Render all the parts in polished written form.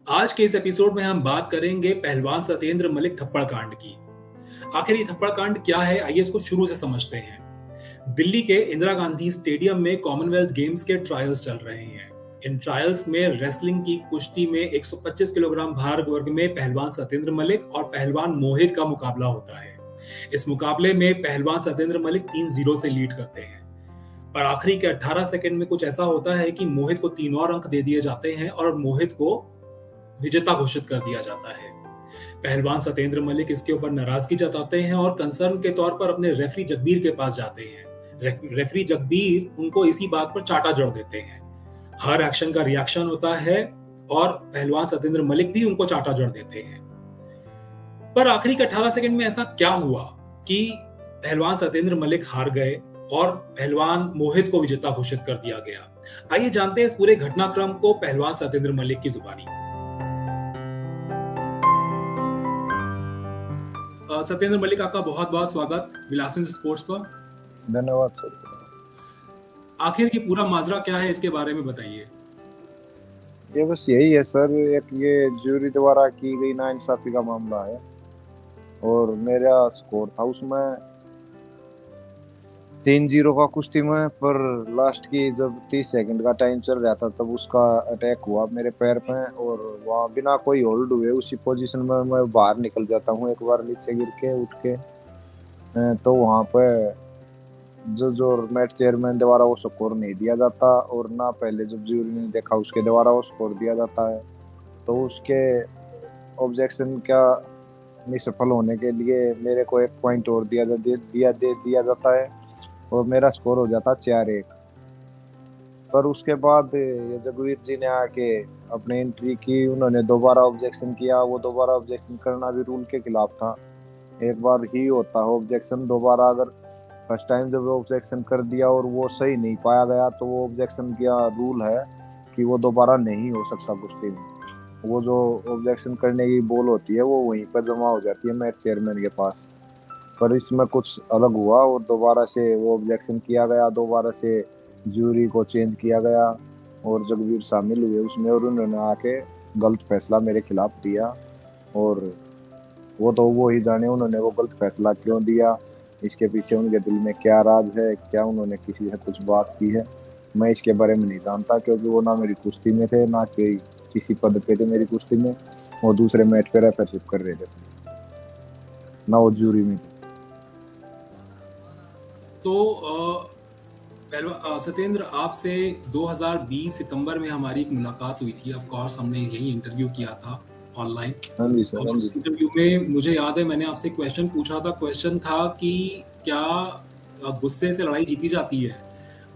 आज के इस एपिसोड में हम बात करेंगे पहलवान सत्येंद्र मलिक थप्पड़ कांड की। आखिर ये थप्पड़ कांड क्या है, आइए इसको शुरू से समझते हैं। दिल्ली के इंदिरा गांधी स्टेडियम में कॉमनवेल्थ गेम्स के ट्रायल्स चल रहे हैं। इन ट्रायल्स में रेसलिंग की कुश्ती में 125 किलोग्राम भार वर्ग में पहलवान सत्येंद्र मलिक और पहलवान मोहित का मुकाबला होता है। इस मुकाबले में पहलवान सत्येंद्र मलिक 3-0 से लीड करते हैं, पर आखिरी के 18 सेकंड में कुछ ऐसा होता है कि मोहित को 3 और अंक दे दिए जाते हैं और मोहित को विजेता घोषित कर दिया जाता है। पहलवान सत्येंद्र मलिक इसके ऊपर नाराजगी जताते हैं और कंसर्न के तौर पर अपने रेफरी जगबीर के पास जाते हैं। रेफरी जगबीर उनको इसी बात पर चाटा जड़ देते हैं। हर एक्शन का रिएक्शन होता है और पहलवान सत्येंद्र मलिक भी उनको चाटा जड़ देते हैं। पर आखिरी के 18 सेकंड में ऐसा क्या हुआ कि पहलवान सत्येंद्र मलिक हार गए और पहलवान मोहित को विजेता घोषित कर दिया गया। आइए जानते हैं इस पूरे घटनाक्रम को पहलवान सत्येंद्र मलिक की जुबानी। सत्येंद्र मलिक, आपका बहुत बहुत स्वागत विलासन स्पोर्ट्स पर। धन्यवाद सर। आखिर ये पूरा माजरा क्या है, इसके बारे में बताइए। ये बस यही है सर, एक ये ज्यूरी द्वारा की गई नाइंसाफी का मामला है और मेरा स्कोर था उसमें 3-0 का कुश्ती में, पर लास्ट की जब 30 सेकंड का टाइम चल रहा था तब उसका अटैक हुआ मेरे पैर पे और वहाँ बिना कोई होल्ड हुए उसी पोजीशन में मैं बाहर निकल जाता हूँ एक बार नीचे गिर के उठ के। तो वहाँ पे जो मैच चेयरमैन द्वारा वो स्कोर नहीं दिया जाता और ना पहले जब ज्यूरी ने देखा उसके द्वारा वो स्कोर दिया जाता है। तो उसके ऑब्जेक्शन क्या निष्फल होने के लिए मेरे को 1 पॉइंट और दिया जाता है और मेरा स्कोर हो जाता 4-1। पर उसके बाद ये जगवीर जी ने आके अपनी एंट्री की, उन्होंने दोबारा ऑब्जेक्शन किया। वो दोबारा ऑब्जेक्शन करना भी रूल के खिलाफ था। एक बार ही होता है ऑब्जेक्शन, दोबारा अगर फर्स्ट टाइम जब ऑब्जेक्शन कर दिया और वो सही नहीं पाया गया तो वो ऑब्जेक्शन किया रूल है कि वो दोबारा नहीं हो सकता कुश्ती में। वो जो ऑब्जेक्शन करने की बॉल होती है वो वहीं पर जमा हो जाती है मैच चेयरमैन के पास। पर इसमें कुछ अलग हुआ और दोबारा से वो ऑब्जेक्शन किया गया, दोबारा से ज्यूरी को चेंज किया गया और जगवीर शामिल हुए उसमें और उन्होंने आके गलत फैसला मेरे खिलाफ दिया। और वो तो वो ही जाने उन्होंने वो गलत फैसला क्यों दिया, इसके पीछे उनके दिल में क्या राज है, क्या उन्होंने किसी से कुछ बात की है, मैं इसके बारे में नहीं जानता क्योंकि वो ना मेरी कुश्ती में थे ना किसी पद पे थे मेरी कुश्ती में। वो दूसरे मैच पे रेफरशिप कर रहे थे ना वो ज्यूरी में थे। तो सत्येंद्र, आपसे 2020 सितंबर में हमारी एक मुलाकात हुई थी। ऑफ कोर्स हमने यही इंटरव्यू किया था ऑनलाइन। हाँ जी सर। उस इंटरव्यू में मुझे याद है मैंने आपसे क्वेश्चन पूछा था। क्वेश्चन था कि क्या गुस्से से लड़ाई जीती जाती है।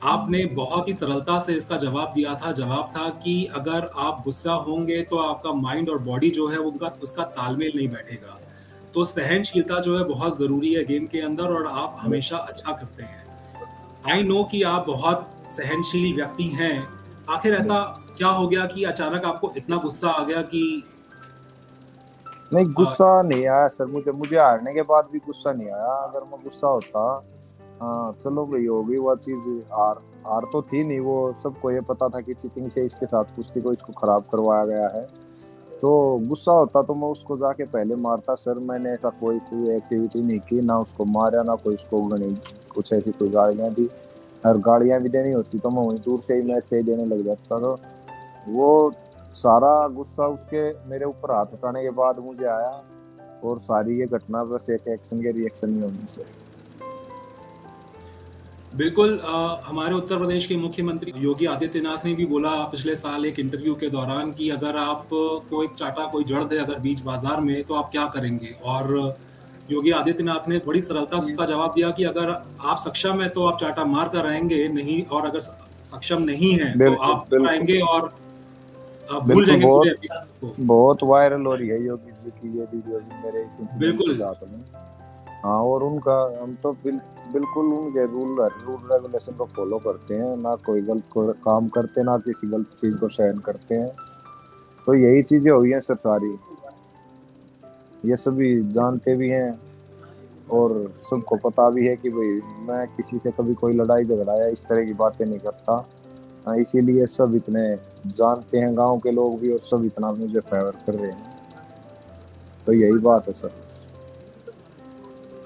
आपने बहुत ही सरलता से इसका जवाब दिया था। जवाब था कि अगर आप गुस्सा होंगे तो आपका माइंड और बॉडी जो है उसका तालमेल नहीं बैठेगा। तो सहनशीलता जो है बहुत जरूरी है गेम के अंदर और आप हमेशा अच्छा करते हैं। आई नो कि आप बहुत सहनशील व्यक्ति हैं। आखिर ऐसा क्या हो गया कि अचानक आपको इतना गुस्सा आ गया कि नहीं, गुस्सा नहीं आया सर। मुझे हारने के बाद भी गुस्सा नहीं आया। अगर मैं गुस्सा होता, हाँ चलो भाई हो गई वो चीज, हार तो थी नहीं, वो सबको ये पता था कि चीटिंग से इसके साथ कुश्ती को इसको खराब करवाया गया है। तो गुस्सा होता तो मैं उसको जाके पहले मारता सर। मैंने ऐसा कोई एक्टिविटी नहीं की, ना उसको मारा ना कोई उसको कुछ ऐसी कोई गालियाँ दी। और गालियाँ भी देनी होती तो मैं वहीं दूर से ही मैच से ही देने लग जाता। तो वो सारा गुस्सा उसके मेरे ऊपर हाथ उठाने के बाद मुझे आया और सारी ये घटना बस एक एक्शन के रिएक्शन में होने से। बिल्कुल। हमारे उत्तर प्रदेश के मुख्यमंत्री योगी आदित्यनाथ ने भी बोला पिछले साल एक इंटरव्यू के दौरान कि अगर आप को एक चाटा कोई जड़ दे अगर बीच बाजार में तो आप क्या करेंगे। और योगी आदित्यनाथ ने बड़ी सरलता से उसका जवाब दिया कि अगर आप सक्षम है तो आप चाटा मार कर रहेंगे, नहीं और अगर सक्षम नहीं है तो आप आएंगे और भूल जाएंगे पूरे एपिसोड को। बहुत वायरल हो रही है योगी जी की ये वीडियो भी मेरे बिल्कुल साथ में। हाँ, और उनका हम तो बिल्कुल उनके रूल रेगुलेशन को फॉलो करते हैं, ना कोई गलत काम करते ना किसी गलत चीज को सहन करते हैं। तो यही चीजें हुई हैं सर सारी, ये सभी जानते भी हैं और सबको पता भी है कि भाई मैं किसी से कभी कोई लड़ाई झगड़ा या इस तरह की बातें नहीं करता। हाँ, इसीलिए सब इतने जानते हैं गांव के लोग भी, और सब इतना मुझे फेवर कर रहे हैं। तो यही बात है सर।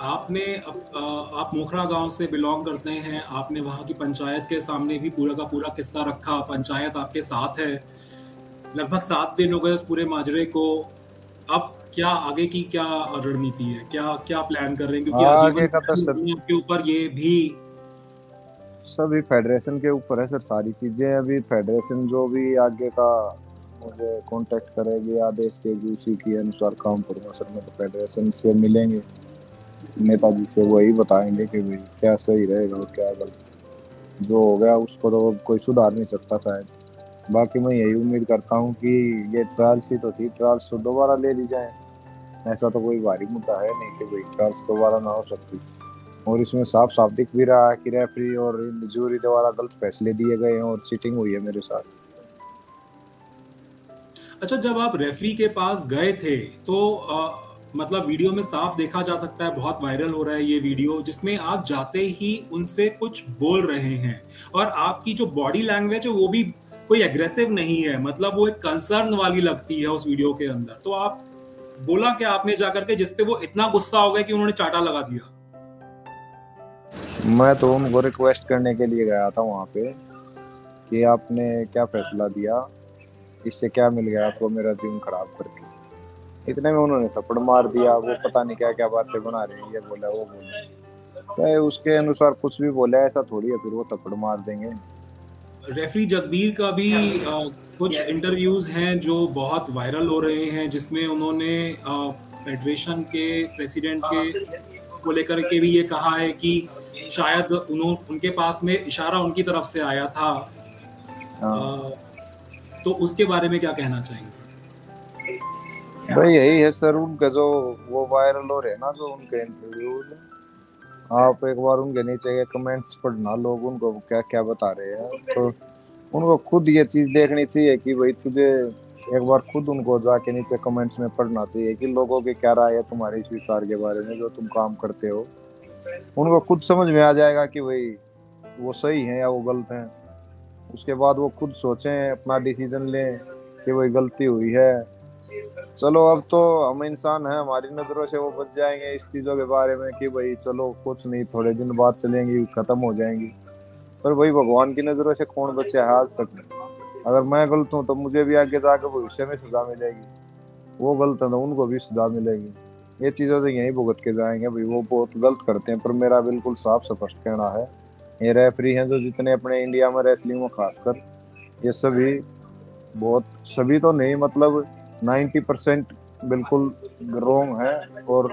आपने आप मोखरा गांव से बिलोंग करते हैं, आपने वहां की पंचायत के सामने भी पूरा का पूरा किस्सा रखा, पंचायत आपके साथ है। लगभग 7 दिन हो गए उस पूरे माजरे को। अब क्या आगे की क्या रणनीति है, क्या क्या प्लान कर रहे हैं, क्योंकि आगे आजीवन का तो सर आपके ऊपर ये भी। सभी फेडरेशन के ऊपर है सर, सारी चीजें। अभी फेडरेशन जो भी आगे का मुझे कांटेक्ट करेगी, आदेश देगी, उसी के अनुसार काम करूंगा सर। मैं तो फेडरेशन से मिलेंगे नेताजी से, वही बताएंगे कि भाई क्या सही रहेगा और क्या गलत। जो हो गया उसको तो कोई सुधार नहीं सकता शायद। बाकी मैं यही उम्मीद करता हूँ कि ये ट्रायल्स ही तो थी, ट्रायल्स तो दोबारा ले ली जाए। ऐसा तो कोई भारी मुद्दा है नहीं कि भाई ट्रायल्स दोबारा ना हो सकती। और इसमें साफ साफ दिख भी रहा है कि रेफरी और जूरी द्वारा गलत फैसले दिए गए हैं और चीटिंग हुई है मेरे साथ। अच्छा, जब आप रेफरी के पास गए थे तो मतलब वीडियो में साफ देखा जा सकता है, बहुत वायरल हो रहा है ये वीडियो, जिसमें आप जाते ही उनसे कुछ बोल रहे हैं और आपकी जो बॉडी लैंग्वेज है वो भी कोई एग्रेसिव नहीं है, मतलब वो एक कंसर्न वाली लगती है उस वीडियो के अंदर। तो आप बोला क्या आपने जाकर के जिसपे वो इतना गुस्सा हो गया कि उन्होंने चाटा लगा दिया? मैं तो उनको रिक्वेस्ट करने के लिए गया था वहां पे कि आपने क्या फैसला दिया, इससे क्या मिल गया आपको मेरा दिन खराब करके। इतने में उन्होंने थप्पड़ मार दिया। वो पता नहीं क्या क्या बातें बना रहे हैं, ये बोला वो बोला। चाहे उसके अनुसार कुछ भी बोला, ऐसा थोड़ी है फिर वो थप्पड़ मार देंगे। रेफरी जगबीर का भी कुछ इंटरव्यूज हैं जो बहुत वायरल हो रहे हैं, जिसमें उन्होंने फेडरेशन के प्रेसिडेंट के को लेकर के भी ये कहा है कि शायद उनके पास में इशारा उनकी तरफ से आया था। हाँ अ, तो उसके बारे में क्या कहना चाहेंगे? भाई यही है सर उनका जो वो वायरल हो रहे हैं ना, जो उनके इंटरव्यूज। आप एक बार उनके नीचे के कमेंट्स पढ़ना, लोग उनको क्या क्या बता रहे हैं। तो उनको खुद ये चीज देखनी चाहिए कि भाई तुझे एक बार खुद उनको जाके नीचे कमेंट्स में पढ़ना चाहिए कि लोगों की क्या राय है तुम्हारे इस विचार के बारे में जो तुम काम करते हो। उनको खुद समझ में आ जाएगा कि भाई वो सही है या वो गलत है। उसके बाद वो खुद सोचें, अपना डिसीजन लें कि वही गलती हुई है। चलो अब तो हम इंसान हैं, हमारी नजरों से वो बच जाएंगे इस चीजों के बारे में कि भाई चलो कुछ नहीं, थोड़े दिन बाद चलेंगी, खत्म हो जाएंगी। पर वही भगवान की नजरों से कौन बचे है आज तक नहीं। अगर मैं गलत हूँ तो मुझे भी आगे जाकर भविष्य में सजा मिलेगी, वो गलत है तो उनको भी सजा मिलेगी। ये चीज़ें तो यहीं भुगत के जाएंगे भाई। वो बहुत गलत करते हैं, पर मेरा बिल्कुल साफ स्पष्ट कहना है, ये रेफरी हैं जो जितने अपने इंडिया में रेसलिंग में खासकर, ये सभी बहुत, सभी तो नहीं मतलब 90% बिल्कुल रोंग है। और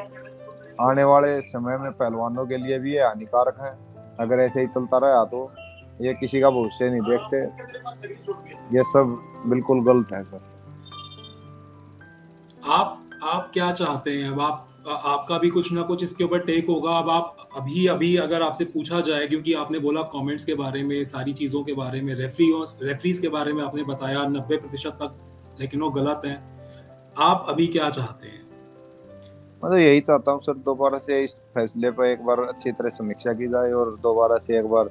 आने वाले समय में पहलवानों के लिए भी ये हानिकारक है। अगर ऐसे ही चलता रहा तो ये किसी का भविष्य नहीं देखते। ये सब बिल्कुल गलत है सर। आप क्या चाहते हैं अब? आपका भी कुछ ना कुछ इसके ऊपर टेक होगा। अब आप अभी अभी अगर आपसे पूछा जाए, क्योंकि आपने बोला कमेंट्स के बारे में, सारी चीज़ों के बारे में, रेफरीज के बारे में आपने बताया 90% तक, लेकिन वो गलत है। आप अभी क्या चाहते हैं? मैं तो यही चाहता हूँ सर, दोबारा से इस फैसले पर एक बार अच्छी तरह समीक्षा की जाए और दोबारा से एक बार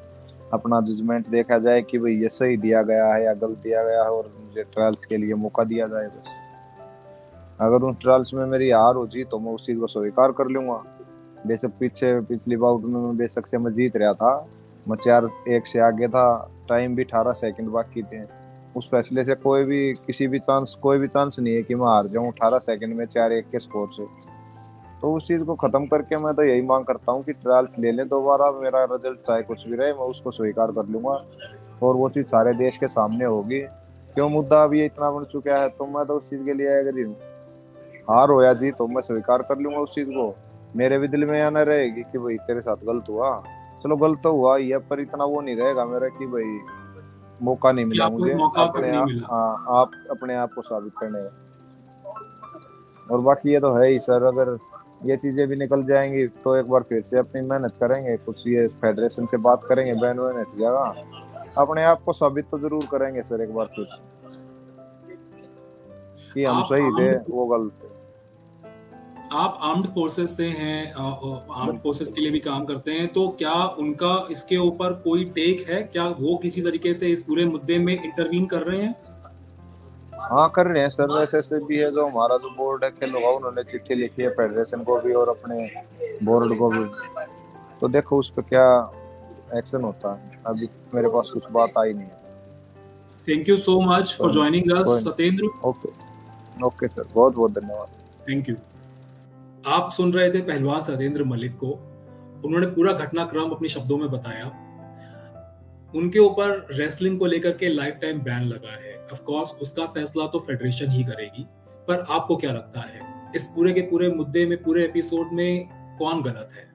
अपना जजमेंट देखा जाए कि भाई ये सही दिया गया है या गलत दिया गया है, और मुझे ट्रायल्स के लिए मौका दिया जाए बस। अगर उन ट्रायल्स में मेरी हार हो जी तो मैं उस चीज़ को स्वीकार कर लूंगा। बेशक पीछे पिछली बाउट में मैं बेशक से मैं जीत रहा था, मैं 4-1 से आगे था, टाइम भी 18 सेकंड बाकी थे। उस फैसले से कोई भी किसी भी चांस, कोई भी चांस नहीं है कि मैं हार जाऊं 18 सेकंड में 4-1 के स्कोर से। तो उस चीज़ को ख़त्म करके मैं तो यही मांग करता हूँ कि ट्रायल्स ले लें दोबारा। मेरा रिजल्ट चाहे कुछ भी रहे, मैं उसको स्वीकार कर लूंगा और वो चीज़ सारे देश के सामने होगी। क्यों मुद्दा अभी इतना बढ़ चुका है, तो मैं तो उस चीज़ के लिए एग्री हूँ। हार हो या जीत हो, मैं स्वीकार कर लूंगा उस चीज़ को। मेरे भी दिल में यह ना रहेगी कि भाई तेरे साथ गलत हुआ। चलो गलत तो हुआ ही है, पर इतना वो नहीं रहेगा मेरा कि भाई मौका नहीं कि मिला आपको मुझे मौका तक अपने नहीं मिला? आप अपने आप को साबित करने का। और बाकी ये तो है ही सर, अगर ये चीज़ें भी निकल जाएंगी तो एक बार फिर से अपनी मेहनत करेंगे, कुछ ये फेडरेशन से बात करेंगे, बैन वैन हट जाएगा। अपने आप को साबित तो जरूर करेंगे सर एक बार फिर कि हम आप सही आम थे वो गलत थे। आप आर्म्ड फोर्सेस से हैं, आर्म्ड फोर्सेस के लिए भी काम करते हैं, तो क्या उनका इसके ऊपर कोई टेक है? क्या वो किसी तरीके से इस पूरे मुद्दे में इंटरवीन कर रहे हैं? हाँ कर रहे हैं सर, वैसे भी है, जो हमारा जो बोर्ड है खेल होगा, उन्होंने चिट्ठी लिखी है फेडरेशन को भी और अपने बोर्ड को भी। तो देखो उस पर क्या एक्शन होता है, अभी मेरे पास कुछ बात आई नहीं है। Thank you so much for joining us Satyendra. Okay okay sir, बहुत बहुत धन्यवाद। Thank you. आप सुन रहे थे पहलवान सत्येंद्र मलिक को। उन्होंने पूरा घटनाक्रम अपने शब्दों में बताया। उनके ऊपर रेसलिंग को लेकर के लाइफ टाइम बैन लगा है। ऑफ कोर्स उसका फैसला तो फेडरेशन ही करेगी, पर आपको क्या लगता है इस पूरे के पूरे मुद्दे में, पूरे एपिसोड में कौन गलत है?